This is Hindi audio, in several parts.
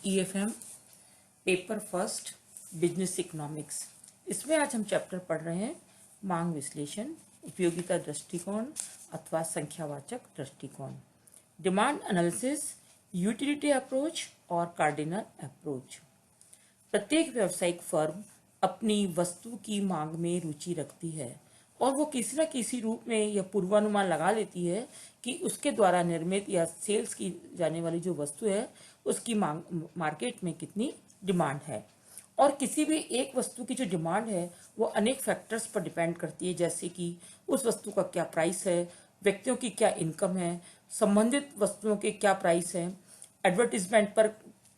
EFM paper first business economics. इसमें आज हम चैप्टर पढ़ रहे हैं मांग विश्लेषण, उपयोगिता दृष्टिकोण अथवा संख्यावाचक दृष्टिकोण, डिमांड एनालिसिस, यूटिलिटी अप्रोच और कार्डिनल अप्रोच। प्रत्येक व्यावसायिक फर्म अपनी वस्तु की मांग में रुचि रखती है और वो किसी न किसी रूप में यह पूर्वानुमान लगा लेती है कि उसके द्वारा निर्मित या सेल्स की जाने वाली जो वस्तु है उसकी मांग मार्केट में कितनी डिमांड है। और किसी भी एक वस्तु की जो डिमांड है वो अनेक फैक्टर्स पर डिपेंड करती है, जैसे कि उस वस्तु का क्या प्राइस है, व्यक्तियों की क्या इनकम है, संबंधित वस्तुओं के क्या प्राइस है, एडवर्टीजमेंट पर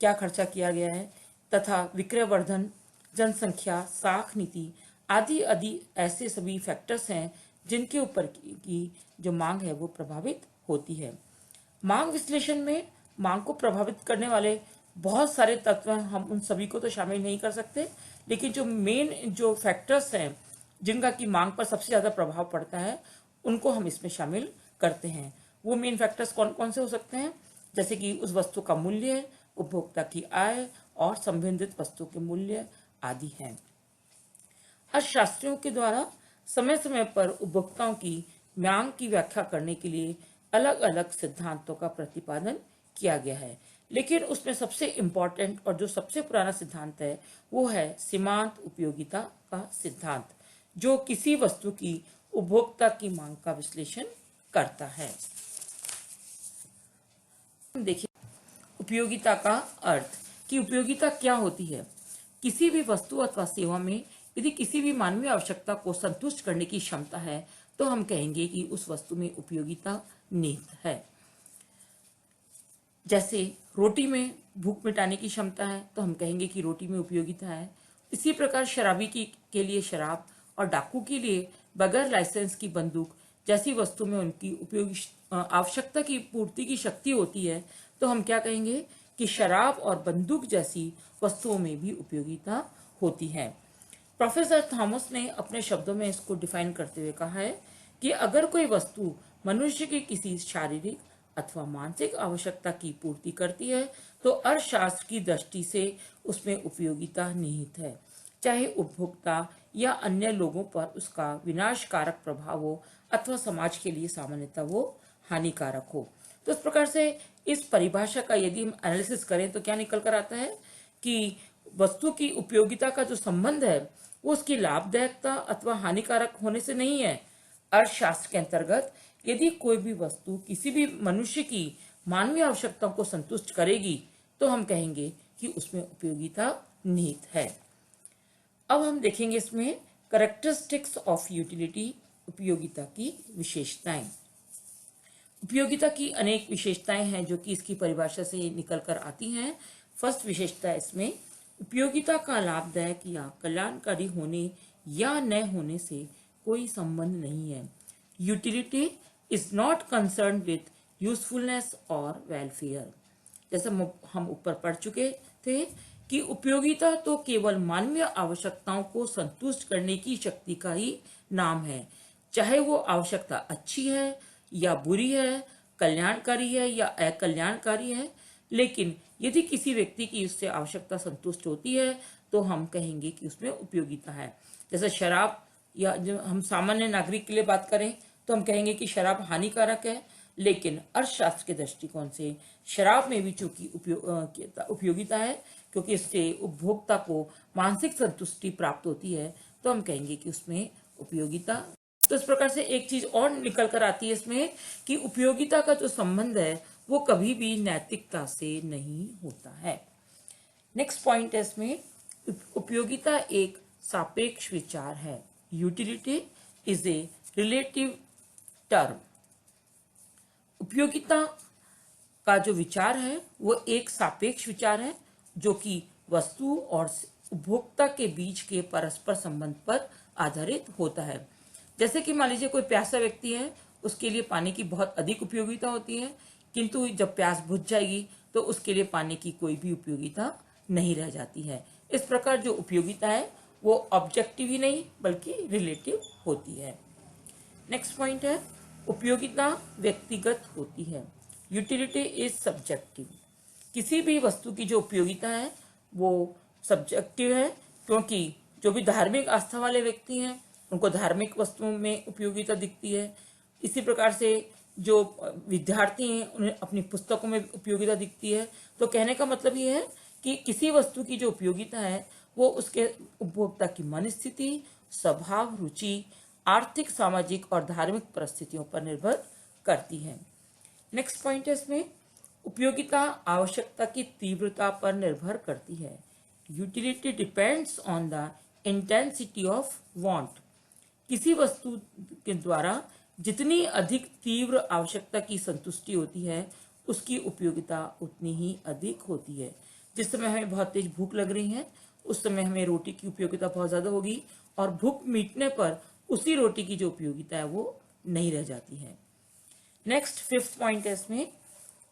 क्या खर्चा किया गया है तथा विक्रय वर्धन, जनसंख्या, साख नीति आदि आदि ऐसे सभी फैक्टर्स हैं जिनके ऊपर की जो मांग है वो प्रभावित होती है। मांग विश्लेषण में मांग को प्रभावित करने वाले बहुत सारे तत्व हैं, हम उन सभी को तो शामिल नहीं कर सकते, लेकिन जो मेन जो फैक्टर्स हैं जिनका की मांग पर सबसे ज़्यादा प्रभाव पड़ता है उनको हम इसमें शामिल करते हैं। वो मेन फैक्टर्स कौन कौन से हो सकते हैं, जैसे कि उस वस्तु का मूल्य, उपभोक्ता की आय और संबंधित वस्तु के मूल्य आदि हैं। अर्थशास्त्रियों के द्वारा समय समय पर उपभोक्ताओं की मांग की व्याख्या करने के लिए अलग अलग सिद्धांतों का प्रतिपादन किया गया है, लेकिन उसमें सबसे इम्पोर्टेंट और जो सबसे पुराना सिद्धांत है वो है सीमांत उपयोगिता का सिद्धांत, जो किसी वस्तु की उपभोक्ता की मांग का विश्लेषण करता है। देखिए, उपयोगिता का अर्थ कि उपयोगिता क्या होती है। किसी भी वस्तु अथवा सेवा में यदि किसी भी मानवीय आवश्यकता को संतुष्ट करने की क्षमता है तो हम कहेंगे कि उस वस्तु में उपयोगिता निहित है। जैसे रोटी में भूख मिटाने की क्षमता है तो हम कहेंगे कि रोटी में उपयोगिता है। इसी प्रकार शराबी के लिए शराब और डाकू के लिए बगैर लाइसेंस की बंदूक जैसी वस्तु में उनकी उपयोगी आवश्यकता की पूर्ति की शक्ति होती है तो हम क्या कहेंगे कि शराब और बंदूक जैसी वस्तुओं में भी उपयोगिता होती है। प्रोफेसर थॉमस ने अपने शब्दों में इसको डिफाइन करते हुए कहा है कि अगर कोई वस्तु मनुष्य की किसी शारीरिक अथवा मानसिक आवश्यकता की पूर्ति करती है तो अर्थशास्त्र की दृष्टि से उसमें उपयोगिता निहित है, चाहे उपभोक्ता या अन्य लोगों पर उसका विनाशकारक प्रभाव हो अथवा समाज के लिए सामान्यतः वो हानिकारक हो। तो इस प्रकार से इस परिभाषा का यदि हम एनालिसिस करें तो क्या निकल कर आता है कि वस्तु की उपयोगिता का जो संबंध है वो उसकी लाभदायकता अथवा हानिकारक होने से नहीं है। अर्थशास्त्र के अंतर्गत यदि कोई भी वस्तु किसी भी मनुष्य की मानवीय आवश्यकताओं को संतुष्ट करेगी तो हम कहेंगे कि उसमें उपयोगिता निहित है। अब हम देखेंगे इसमें कैरेक्टरिस्टिक्स ऑफ यूटिलिटी, उपयोगिता की विशेषताएं। उपयोगिता की अनेक विशेषताएं हैं जो कि इसकी परिभाषा से निकल कर आती हैं। फर्स्ट विशेषता इसमें उपयोगिता का लाभदायक या कल्याणकारी होने या न होने से कोई संबंध नहीं है। Utility is not concern with usefulness और वेलफेयर। जैसे हम ऊपर पढ़ चुके थे कि उपयोगिता तो केवल मानवीय आवश्यकताओं को संतुष्ट करने की शक्ति का ही नाम है, चाहे वो आवश्यकता अच्छी है या बुरी है, कल्याणकारी है या अकल्याणकारी है। लेकिन यदि किसी व्यक्ति की उससे आवश्यकता संतुष्ट होती है तो हम कहेंगे कि उसमें उपयोगिता है। जैसे शराब, या जो हम सामान्य नागरिक के लिए बात करें तो हम कहेंगे कि शराब हानिकारक है, लेकिन अर्थशास्त्र के दृष्टिकोण से शराब में भी चूंकि उपयोगिता है क्योंकि इससे उपभोक्ता को मानसिक संतुष्टि प्राप्त होती है तो हम कहेंगे कि उसमें उपयोगिता। तो इस प्रकार से एक चीज और निकल कर आती है इसमें कि उपयोगिता का जो संबंध है वो कभी भी नैतिकता से नहीं होता है। नेक्स्ट पॉइंट है इसमें उपयोगिता एक सापेक्ष विचार है। Utility is a relative term. उपयोगिता का जो विचार है वो एक सापेक्ष विचार है जो कि वस्तु और उपभोक्ता के बीच के परस्पर संबंध पर आधारित होता है। जैसे कि मान लीजिए कोई प्यासा व्यक्ति है, उसके लिए पानी की बहुत अधिक उपयोगिता होती है, किंतु जब प्यास बुझ जाएगी तो उसके लिए पानी की कोई भी उपयोगिता नहीं रह जाती है। इस प्रकार जो उपयोगिता है वो ऑब्जेक्टिव ही नहीं बल्कि रिलेटिव होती है। नेक्स्ट पॉइंट है उपयोगिता व्यक्तिगत होती है। Utility is subjective. किसी भी वस्तु की जो उपयोगिता है वो सब्जेक्टिव है, क्योंकि जो भी धार्मिक आस्था वाले व्यक्ति हैं उनको धार्मिक वस्तुओं में उपयोगिता दिखती है। इसी प्रकार से जो विद्यार्थी हैं उन्हें अपनी पुस्तकों में उपयोगिता दिखती है। तो कहने का मतलब ये है कि किसी वस्तु की जो उपयोगिता है वो उसके उपभोक्ता की मन स्थिति, स्वभाव, रुचि, आर्थिक, सामाजिक और धार्मिक परिस्थितियों पर निर्भर करती है। नेक्स्ट पॉइंट है इसमें, उपयोगिता आवश्यकता की तीव्रता पर निर्भर करती है। Utility depends on the intensity of want. किसी वस्तु के द्वारा जितनी अधिक तीव्र आवश्यकता की संतुष्टि होती है उसकी उपयोगिता उतनी ही अधिक होती है। जिस समय हमें बहुत तेज भूख लग रही है उस समय हमें रोटी की उपयोगिता बहुत ज्यादा होगी, और भूख मिटने पर उसी रोटी की जो उपयोगिता है वो नहीं रह जाती है। नेक्स्ट 5th पॉइंट है इसमें,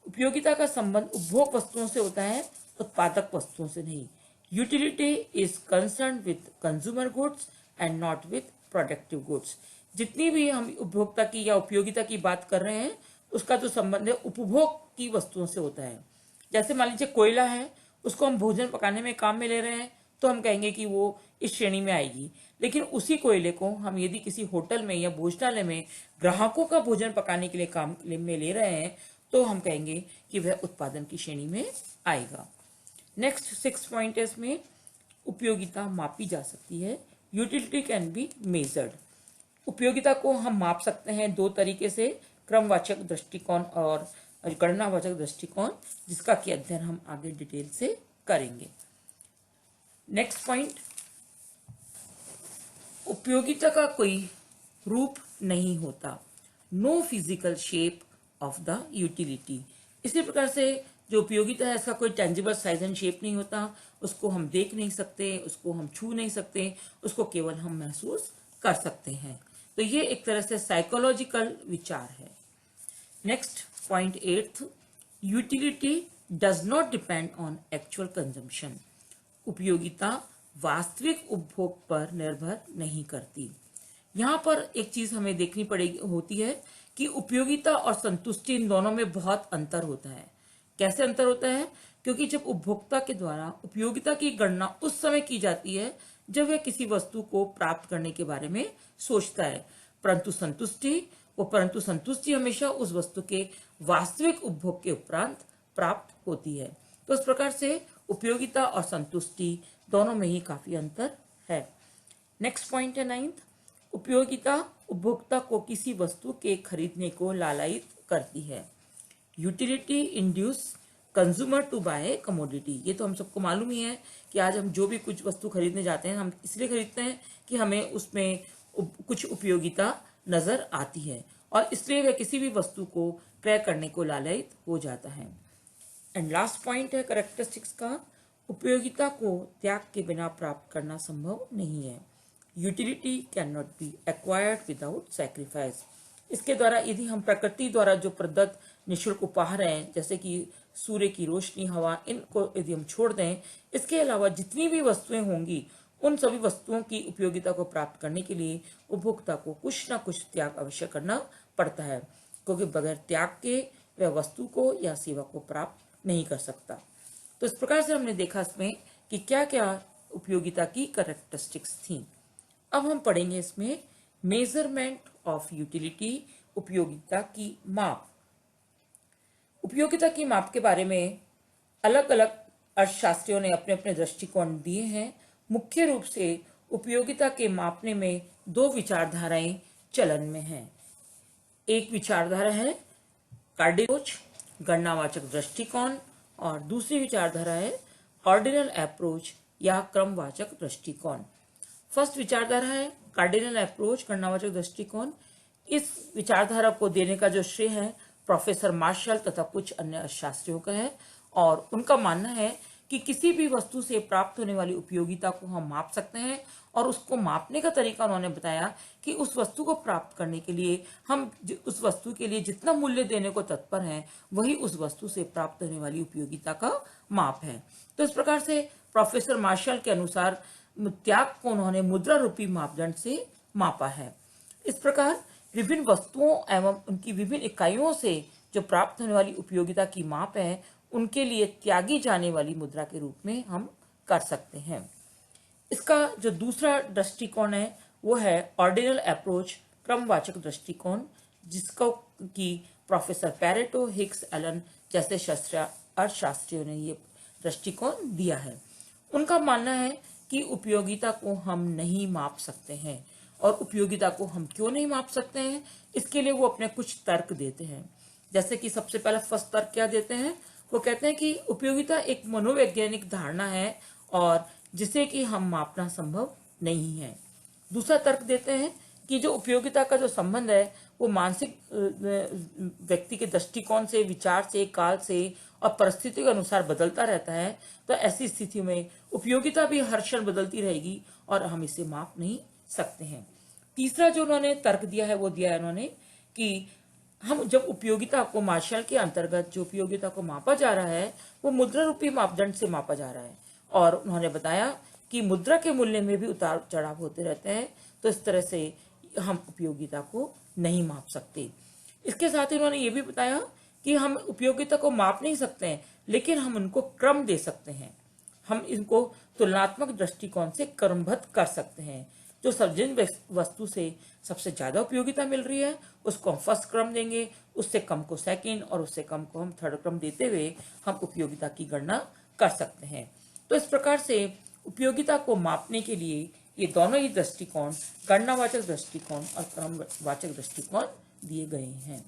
उपयोगिता का संबंध उपभोग वस्तुओं से होता है, उत्पादक वस्तुओं से नहीं। Utility is concern with consumer goods and not with productive goods. जितनी भी हम उपभोक्ता की या उपयोगिता की बात कर रहे हैं उसका जो संबंध है उपभोग की वस्तुओं से होता है। जैसे मान लीजिए कोयला है, उसको हम भोजन पकाने में काम में ले रहे हैं तो हम कहेंगे कि वो इस श्रेणी में आएगी। लेकिन उसी कोयले को हम यदि किसी होटल में या भोजनालय में ग्राहकों का भोजन पकाने के लिए काम में ले रहे हैं तो हम कहेंगे कि वह उत्पादन की श्रेणी में आएगा। नेक्स्ट 6th पॉइंट है इसमें, उपयोगिता मापी जा सकती है। Utility can be measured. उपयोगिता को हम माप सकते हैं दो तरीके से, क्रमवाचक दृष्टिकोण और गणनावाचक दृष्टिकोण, जिसका कि अध्ययन हम आगे डिटेल से करेंगे। नेक्स्ट पॉइंट, उपयोगिता का कोई रूप नहीं होता। No physical shape of the utility. इसी प्रकार से जो उपयोगिता है इसका कोई टेंजिबल साइज एंड शेप नहीं होता, उसको हम देख नहीं सकते, उसको हम छू नहीं सकते, उसको केवल हम महसूस कर सकते हैं। तो ये एक तरह से साइकोलॉजिकल विचार है। Next point 8th, utility does not depend on actual consumption. उपयोगिता वास्तविक उपभोग पर निर्भर नहीं करती। यहाँ पर एक चीज हमें देखनी पड़ेगी होती है कि उपयोगिता और संतुष्टि इन दोनों में बहुत अंतर होता है। कैसे अंतर होता है? क्योंकि जब उपभोक्ता के द्वारा उपयोगिता की गणना उस समय की जाती है जब वह किसी वस्तु को प्राप्त करने के बारे में सोचता है, परंतु संतुष्टि हमेशा उस वस्तु के वास्तविक उपभोग के उपरांत प्राप्त होती है। तो इस प्रकार से उपयोगिता और संतुष्टि दोनों में ही काफी अंतर है। नेक्स्ट पॉइंट है 9th, उपयोगिता उपभोक्ता को किसी वस्तु के खरीदने को लालायित करती है। Utility induce consumer to buy commodity. ये तो हम सबको मालूम ही है कि आज हम जो भी कुछ वस्तु खरीदने जाते हैं हम इसलिए खरीदते हैं कि हमें उसमें कुछ उपयोगिता नजर आती है और इसलिए वह किसी भी वस्तु को क्रय करने को लालायित हो जाता है। एंड लास्ट पॉइंट है कैरेक्टरिस्टिक्स का, उपयोगिता को त्याग के बिना प्राप्त करना संभव नहीं है। Utility can not be acquired without sacrifice. इसके द्वारा यदि हम प्रकृति द्वारा जो प्रदत्त निःशुल्क उपहार हैं जैसे कि सूर्य की रोशनी, हवा, इनको यदि हम छोड़ दें, इसके अलावा जितनी भी वस्तुएं होंगी उन सभी वस्तुओं की उपयोगिता को प्राप्त करने के लिए उपभोक्ता को कुछ न कुछ त्याग अवश्य करना पड़ता है, क्योंकि बगैर त्याग के वह वस्तु को या सेवा को प्राप्त नहीं कर सकता। तो इस प्रकार से हमने देखा इसमें कि क्या क्या उपयोगिता की कैरेक्टरिस्टिक्स थी। अब हम पढ़ेंगे इसमें मेजरमेंट ऑफ यूटिलिटी, उपयोगिता की माप। उपयोगिता की माप के बारे में अलग अलग अर्थशास्त्रियों ने अपने अपने दृष्टिकोण दिए हैं। मुख्य रूप से उपयोगिता के मापने में दो विचारधाराएं चलन में हैं। एक विचारधारा है कार्डिनल गणनावाचक दृष्टिकोण और दूसरी विचारधारा है ऑर्डिनल अप्रोच या क्रमवाचक दृष्टिकोण। फर्स्ट विचारधारा है कार्डिनल अप्रोच, गणनावाचक दृष्टिकोण। इस विचारधारा को देने का जो श्रेय है प्रोफेसर मार्शल तथा कुछ अन्य अर्थशास्त्रियों का है और उनका मानना है कि किसी भी वस्तु से प्राप्त होने वाली उपयोगिता को हम माप सकते हैं और उसको मापने का तरीका उन्होंने बताया कि उस वस्तु को प्राप्त करने के लिए हम उस वस्तु के लिए जितना मूल्य देने को तत्पर हैं वही उस वस्तु से प्राप्त होने वाली उपयोगिता का माप है। तो इस प्रकार से प्रोफेसर मार्शल के अनुसार त्याग को उन्होंने मुद्रा रूपी मापदंड से मापा है। इस प्रकार विभिन्न वस्तुओं एवं उनकी विभिन्न इकाइयों से जो प्राप्त होने वाली उपयोगिता की माप है उनके लिए त्यागी जाने वाली मुद्रा के रूप में हम कर सकते हैं। इसका जो दूसरा दृष्टिकोण है वो है ऑर्डिनल अप्रोच, क्रमवाचक दृष्टिकोण, जिसको कि प्रोफेसर पैरेटो, हिग्स, एलन जैसे अर्थशास्त्रियों ने ये दृष्टिकोण दिया है। उनका मानना है कि उपयोगिता को हम नहीं माप सकते हैं। और उपयोगिता को हम क्यों नहीं माप सकते हैं, इसके लिए वो अपने कुछ तर्क देते हैं। जैसे कि सबसे पहला फर्स्ट तर्क क्या देते हैं, वो कहते हैं कि उपयोगिता एक मनोवैज्ञानिक धारणा है और जिसे कि हम मापना संभव नहीं है। दूसरा तर्क देते हैं कि जो उपयोगिता का जो संबंध है वो मानसिक व्यक्ति के दृष्टिकोण से, विचार से, काल से और परिस्थिति के अनुसार बदलता रहता है। तो ऐसी स्थिति में उपयोगिता भी हर क्षण बदलती रहेगी और हम इसे माप नहीं सकते हैं। तीसरा जो उन्होंने तर्क दिया है वो दिया है उन्होंने कि हम जब उपयोगिता को मार्शल के अंतर्गत जो उपयोगिता को मापा जा रहा है वो मुद्रा रूपी मापदंड से मापा जा रहा है। और उन्होंने बताया कि मुद्रा के मूल्य में भी उतार चढ़ाव होते रहते हैं, तो इस तरह से हम उपयोगिता को नहीं माप सकते। इसके साथ ही उन्होंने ये भी बताया कि हम उपयोगिता को माप नहीं सकते हैं, लेकिन हम उनको क्रम दे सकते हैं। हम इनको तुलनात्मक दृष्टिकोण से क्रमबद्ध कर सकते हैं। जो जिन वस्तु से सबसे ज्यादा उपयोगिता मिल रही है उसको हम फर्स्ट क्रम देंगे, उससे कम को सेकंड और उससे कम को हम थर्ड क्रम देते हुए हम उपयोगिता की गणना कर सकते हैं। तो इस प्रकार से उपयोगिता को मापने के लिए ये दोनों ही दृष्टिकोण, गणनावाचक दृष्टिकोण और क्रमवाचक दृष्टिकोण दिए गए हैं।